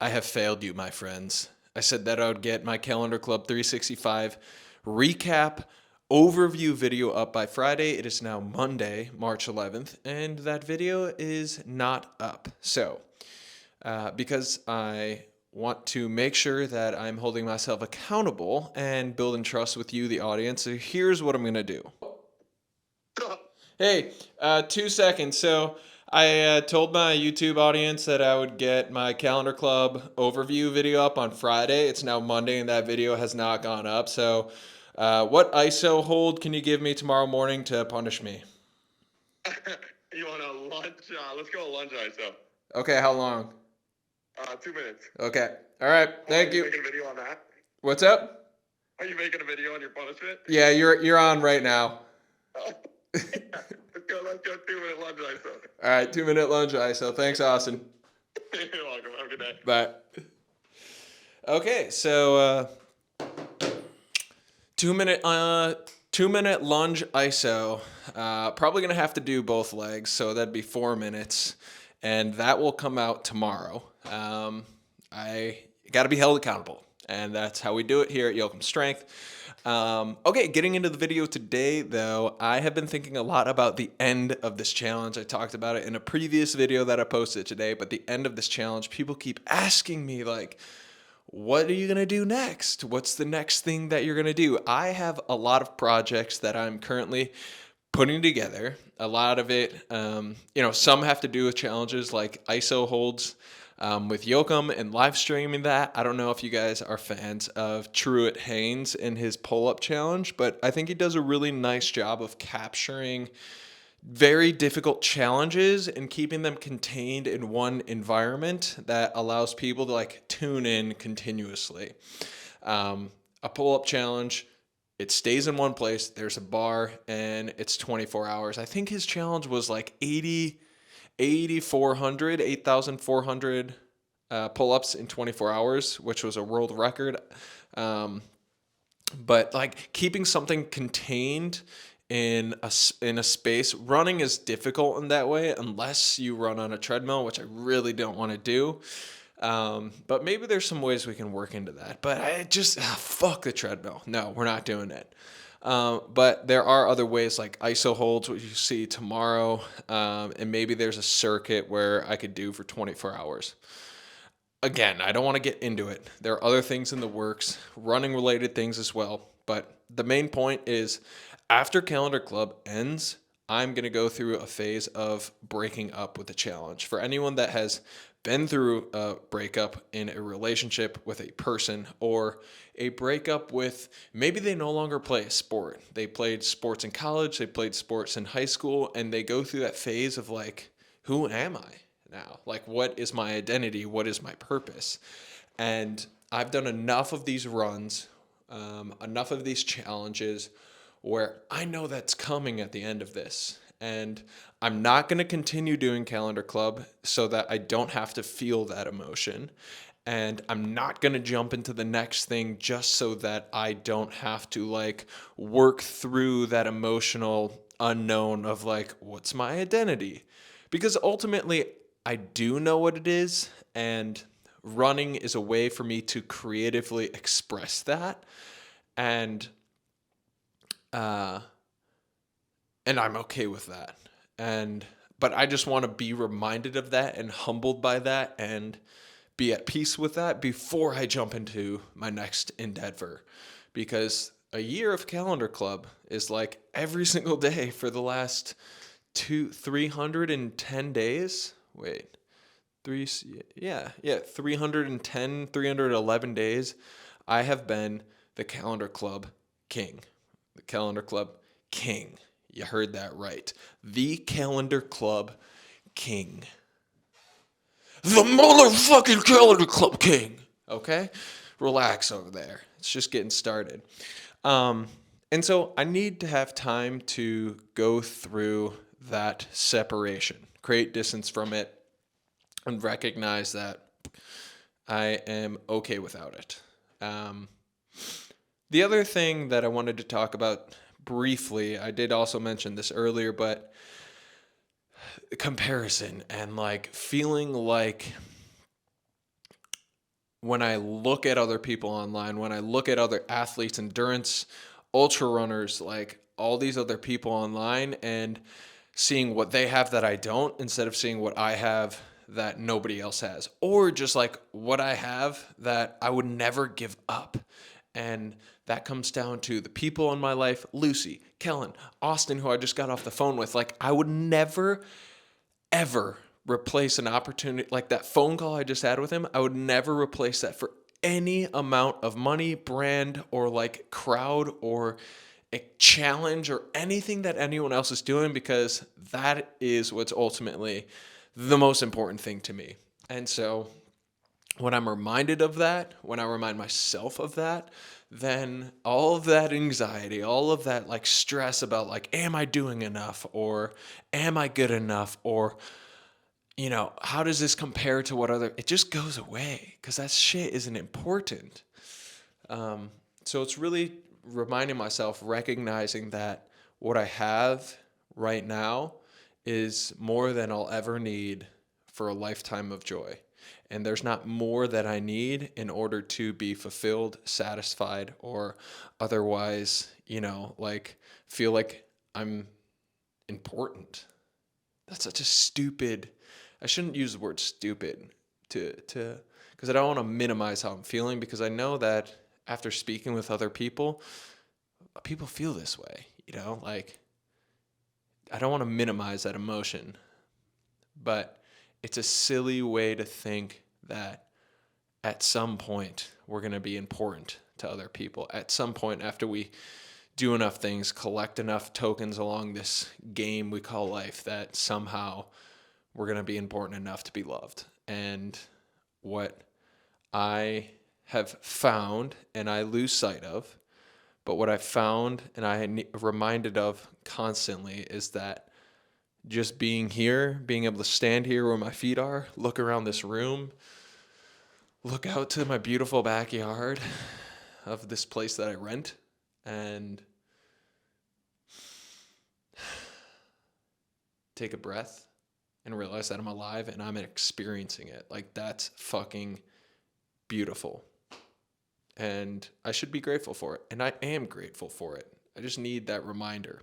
I have failed you, my friends. I said that I would get my Calendar Club 365 recap overview video up by Friday. It is now Monday, March 11th, and that video is not up. So, because I want to make sure that I'm holding myself accountable and building trust with you, the audience, so here's what I'm going to do. Hey, 2 seconds. So I told my YouTube audience that I would get my Calendar Club overview video up on Friday. It's now Monday, and that video has not gone up. So, what ISO hold can you give me tomorrow morning to punish me? You want a lunge? Let's go a lunge ISO. Okay, how long? 2 minutes. Okay. All right. Thank Are you you. making a video on that? What's up? Are you making a video on your punishment? Yeah, you're on right now. Let's go 2 minute lunge ISO. All right, 2 minute lunge ISO. Thanks, Austin. You're welcome. Have a good day. Bye. Okay, so 2 minute 2 minute lunge ISO. Probably gonna have to do both legs, so that'd be 4 minutes, and that will come out tomorrow. I got to be held accountable, and that's how we do it here at Jochum Strength. Okay, getting into the video today, though, I have been thinking a lot about the end of this challenge. I talked about it in a previous video that I posted today, but the end of this challenge, people keep asking me, like, what are you going to do next? What's the next thing that you're going to do? I have a lot of projects that I'm currently putting together. A lot of it, some have to do with challenges like ISO holds with Jochum and live streaming that. I don't know if you guys are fans of Truett Haynes and his pull-up challenge, but I think he does a really nice job of capturing very difficult challenges and keeping them contained in one environment that allows people to like tune in continuously. A pull-up challenge, it stays in one place. There's a bar and it's 24 hours. I think his challenge was like 8,400 pull-ups in 24 hours, which was a world record. But like keeping something contained in a space, running is difficult in that way unless you run on a treadmill, which I really don't want to do. But maybe there's some ways we can work into that. But I just fuck the treadmill. No, we're not doing it. But there are other ways like ISO holds, which you see tomorrow, and maybe there's a circuit where I could do for 24 hours. Again, I don't want to get into it. There are other things in the works, running related things as well. But the main point is after Calendar Club ends, I'm going to go through a phase of breaking up with the challenge. For anyone that has been through a breakup in a relationship with a person or a breakup with maybe they no longer play a sport. They played sports in college, they played sports in high school, and they go through that phase of like, who am I now? Like, what is my identity? What is my purpose? And I've done enough of these runs, enough of these challenges where I know that's coming at the end of this. And I'm not going to continue doing Calendar Club so that I don't have to feel that emotion. And I'm not going to jump into the next thing just so that I don't have to like work through that emotional unknown of like, what's my identity? Because ultimately, I do know what it is. And running is a way for me to creatively express that. And I'm okay with that. But I just want to be reminded of that and humbled by that and be at peace with that before I jump into my next endeavor. Because a year of Calendar Club is like every single day for the last 310 days. Wait, 310, 311 days. I have been the Calendar Club king. The Calendar Club king. You heard that right. The Calendar Club king. The motherfucking Calendar Club king. Okay? Relax over there. It's just getting started. And so I need to have time to go through that separation, create distance from it, and recognize that I am okay without it. The other thing that I wanted to talk about briefly, I did also mention this earlier, but comparison and like feeling like when I look at other people online, when I look at other athletes, endurance, ultra runners, like all these other people online, and seeing what they have that I don't, instead of seeing what I have that nobody else has, or just like what I have that I would never give up. And that comes down to the people in my life: Lucy, Kellen, Austin, who I just got off the phone with. Like, I would never, ever replace an opportunity like that phone call I just had with him. I would never replace that for any amount of money, brand, or like crowd, or a challenge, or anything that anyone else is doing, because that is what's ultimately the most important thing to me. And so when I'm reminded of that, when I remind myself of that, then all of that anxiety, all of that like stress about like, am I doing enough, or am I good enough, or how does this compare to what other, it just goes away, because that shit isn't important. So it's really reminding myself, recognizing that what I have right now is more than I'll ever need for a lifetime of joy. And there's not more that I need in order to be fulfilled, satisfied, or otherwise, like feel like I'm important. That's such a stupid, I shouldn't use the word stupid to because I don't want to minimize how I'm feeling, because I know that after speaking with other people feel this way, like I don't want to minimize that emotion, but it's a silly way to think that at some point we're going to be important to other people. At some point, after we do enough things, collect enough tokens along this game we call life, that somehow we're going to be important enough to be loved. And what I have found, and I lose sight of, but what I found and I reminded of constantly, is that just being here, being able to stand here where my feet are, look around this room, look out to my beautiful backyard of this place that I rent, and take a breath and realize that I'm alive and I'm experiencing it. Like, that's fucking beautiful. And I should be grateful for it. And I am grateful for it. I just need that reminder.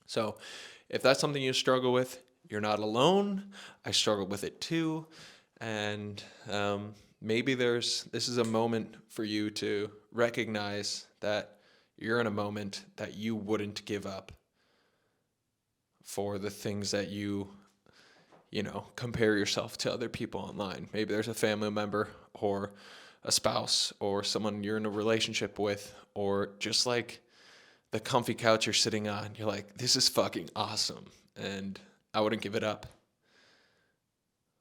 So if that's something you struggle with, you're not alone. I struggle with it too. And maybe this is a moment for you to recognize that you're in a moment that you wouldn't give up for the things that you compare yourself to other people online. Maybe there's a family member or a spouse or someone you're in a relationship with, or just like the comfy couch you're sitting on. You're like, this is fucking awesome, and I wouldn't give it up.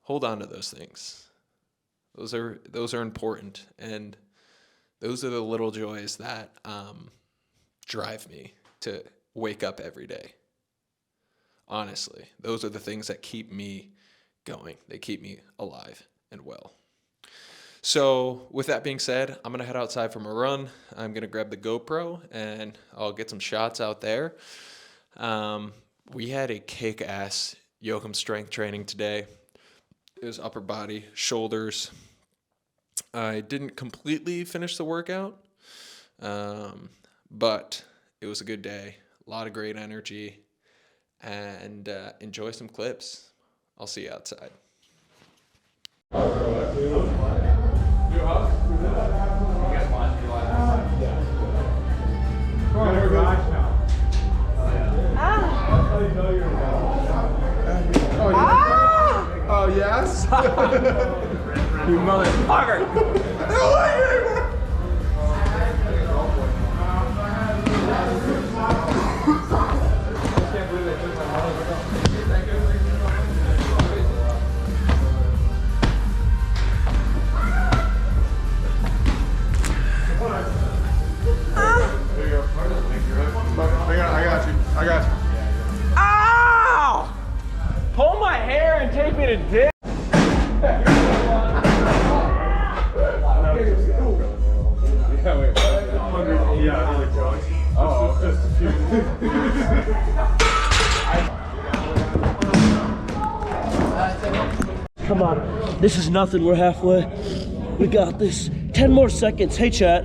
Hold on to those things. Those are important, and those are the little joys that drive me to wake up every day. Honestly, those are the things that keep me going. They keep me alive and well. So with that being said, I'm going to head outside for my run. I'm going to grab the GoPro and I'll get some shots out there. We had a kick-ass Jochum Strength training today. It was upper body, shoulders. I didn't completely finish the workout, but it was a good day. A lot of great energy, and enjoy some clips. I'll see you outside. Oh, yes? You motherfucker! I got you. Ow! Pull my hair and take me to dick. Come on, this is nothing. We're halfway. We got this. 10 more seconds. Hey, chat.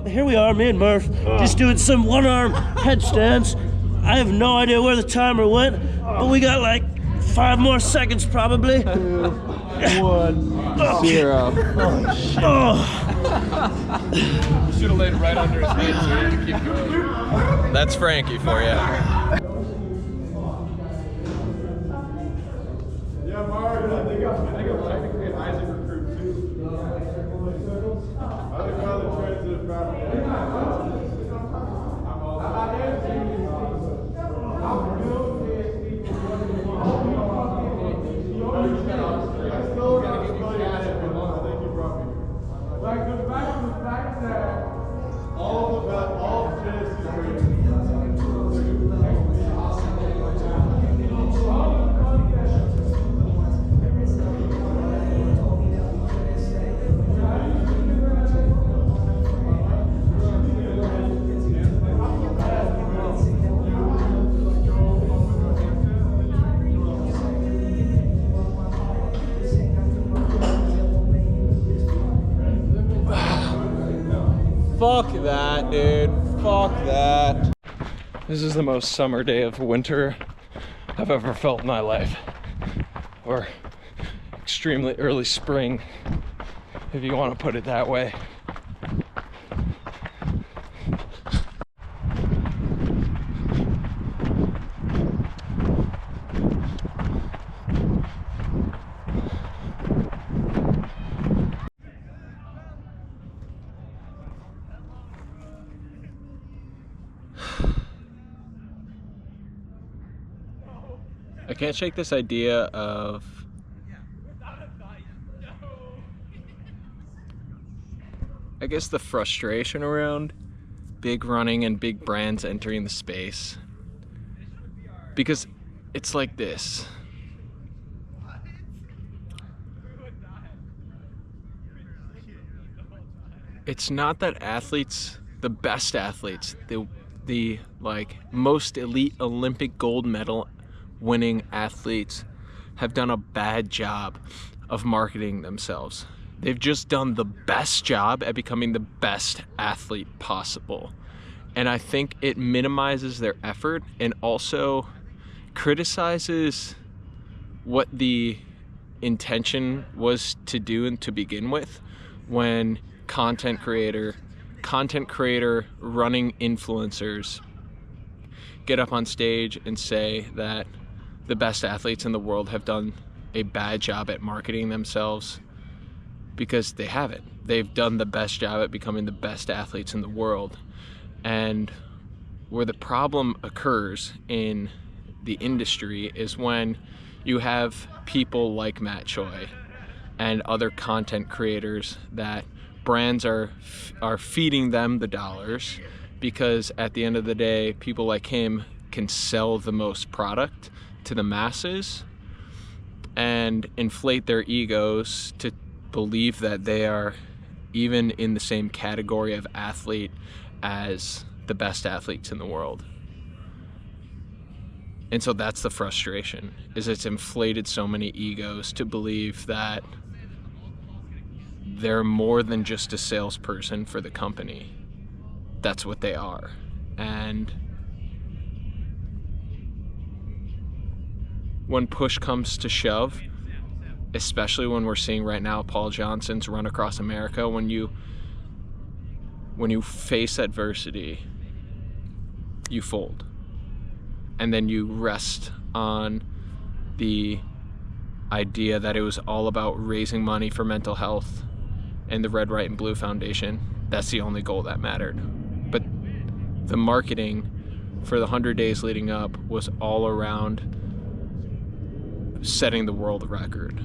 Here we are, me and Murph, just doing some one-arm headstands. I have no idea where the timer went, but we got like 5 more seconds probably. 2, 1, 0. Should have laid right under his head so he had to keep going. That's Frankie for you. Yeah, Mark, I think I'm technically an Isaac recruit too. I think one of the trends that found Like the fact that all of Genesis Fuck that, dude. Fuck that. This is the most summer day of winter I've ever felt in my life. Or extremely early spring, if you want to put it that way. I can't shake this idea of I guess the frustration around big running and big brands entering the space. Because it's like this. It's not that athletes, the best athletes, the like most elite Olympic gold medal winning athletes have done a bad job of marketing themselves. They've just done the best job at becoming the best athlete possible. And I think it minimizes their effort and also criticizes what the intention was to do and to begin with when content creator running influencers get up on stage and say that the best athletes in the world have done a bad job at marketing themselves, because they haven't. They've done the best job at becoming the best athletes in the world. And where the problem occurs in the industry is when you have people like Matt Choi and other content creators that brands are feeding them the dollars, because at the end of the day, people like him can sell the most product to the masses and inflate their egos to believe that they are even in the same category of athlete as the best athletes in the world. And so that's the frustration, is it's inflated so many egos to believe that they're more than just a salesperson for the company. That's what they are. And when push comes to shove, especially when we're seeing right now Paul Johnson's run across America, when you face adversity, you fold. And then you rest on the idea that it was all about raising money for mental health and the Red, White, and Blue Foundation. That's the only goal that mattered. But the marketing for the 100 days leading up was all around setting the world record.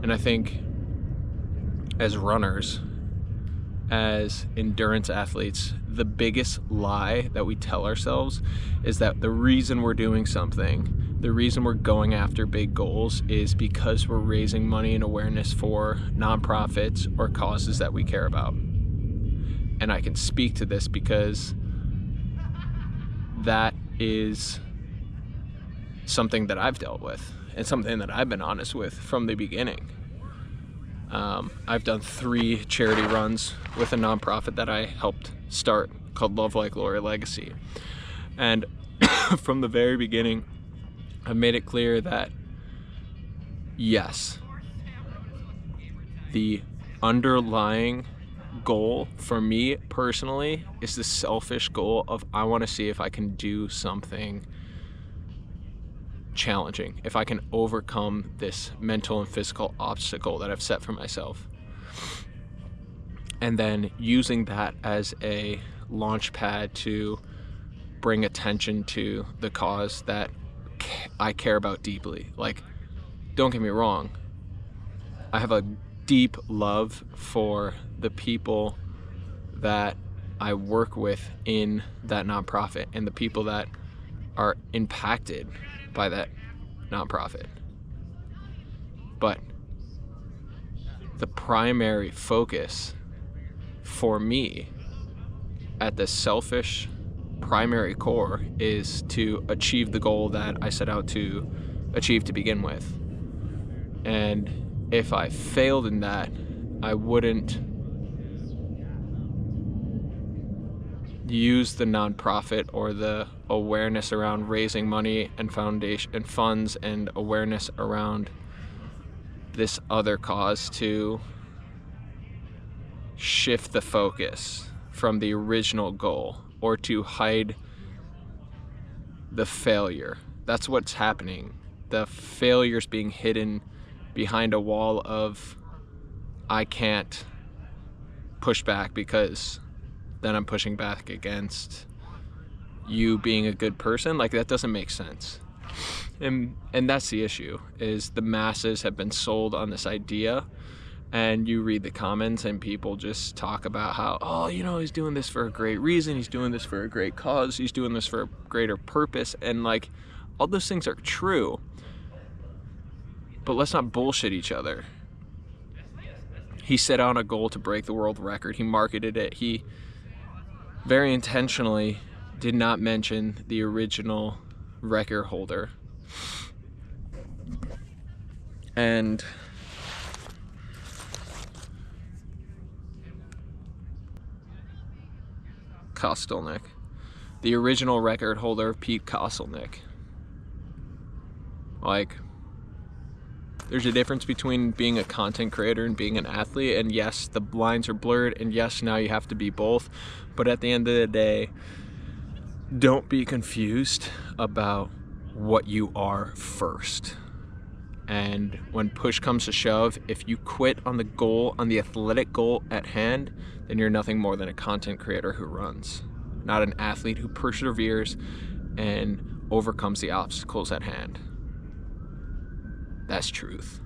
And I think as runners, as endurance athletes, the biggest lie that we tell ourselves is that the reason we're doing something, the reason we're going after big goals, is because we're raising money and awareness for nonprofits or causes that we care about. And I can speak to this because that is something that I've dealt with and something that I've been honest with from the beginning. I've done 3 charity runs with a nonprofit that I helped start called Love Like Glory Legacy. And from the very beginning, I've made it clear that yes, the underlying goal for me personally is the selfish goal of I want to see if I can do something challenging, if I can overcome this mental and physical obstacle that I've set for myself, and then using that as a launch pad to bring attention to the cause that I care about deeply. Like, don't get me wrong, I have a deep love for the people that I work with in that nonprofit and the people that are impacted by that nonprofit. But the primary focus for me at the selfish primary core is to achieve the goal that I set out to achieve to begin with. And if I failed in that, I wouldn't use the nonprofit or the awareness around raising money and foundation and funds and awareness around this other cause to shift the focus from the original goal or to hide the failure. That's what's happening. The failure's being hidden behind a wall of I can't push back because then I'm pushing back against you being a good person. Like, that doesn't make sense. And that's the issue, is the masses have been sold on this idea, and you read the comments and people just talk about how, oh, you know, he's doing this for a great reason, he's doing this for a great cause, he's doing this for a greater purpose, and like, all those things are true, but let's not bullshit each other. He set out a goal to break the world record, he marketed it, he very intentionally did not mention the original record holder. And Kostelnik, the original record holder, Pete Kostelnik. Like, there's a difference between being a content creator and being an athlete, and yes, the lines are blurred, and yes, now you have to be both, but at the end of the day, don't be confused about what you are first. And when push comes to shove, if you quit on the goal, on the athletic goal at hand, then you're nothing more than a content creator who runs, not an athlete who perseveres and overcomes the obstacles at hand. That's truth.